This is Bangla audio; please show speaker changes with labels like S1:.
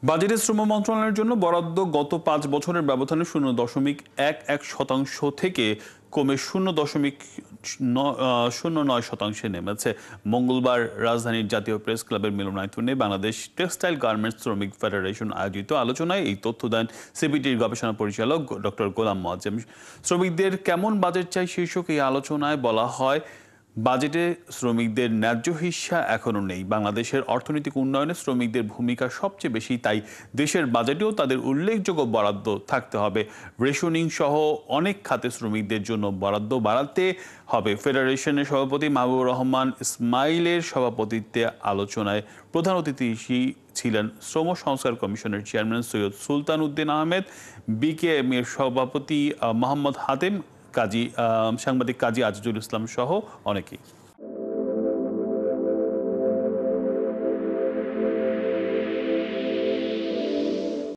S1: বাজেটে শ্রম মন্ত্রণালয়ের জন্য বরাদ্দ গত ৫ বছরের ব্যবধানে ০.১১% থেকে কমে ০.০৯% নেমেছে। মঙ্গলবার রাজধানীর জাতীয় প্রেস ক্লাবের মিলনায়তনে বাংলাদেশ টেক্সটাইল গার্মেন্টস শ্রমিক ফেডারেশন আয়োজিত আলোচনায় এই তথ্য দেন সিপিটির গবেষণা পরিচালক ডক্টর গোলাম মোয়াজ্জেম। শ্রমিকদের কেমন বাজেট চাই শীর্ষক এই আলোচনায় বলা হয়, বাজেটে শ্রমিকদের ন্যায্য হিস্যা এখনো নেই। বাংলাদেশের অর্থনৈতিক উন্নয়নে শ্রমিকদের ভূমিকা সবচেয়ে বেশি, তাই দেশের বাজেটেও তাদের উল্লেখযোগ্য বরাদ্দ থাকতে হবে। রেশনিং সহ অনেক খাতে শ্রমিকদের জন্য বরাদ্দ বাড়াতে হবে। ফেডারেশনের সভাপতি মাহবুবুর রহমান ইসমাইলের সভাপতিত্বে আলোচনায় প্রধান অতিথি ছিলেন শ্রম সংস্কার কমিশনের চেয়ারম্যান সৈয়দ সুলতান উদ্দিন আহমেদ, বিকেএম এর সভাপতি মোহাম্মদ হাতেম, সাংবাদিক কাজী আজিজুল ইসলাম সহ অনেকেই।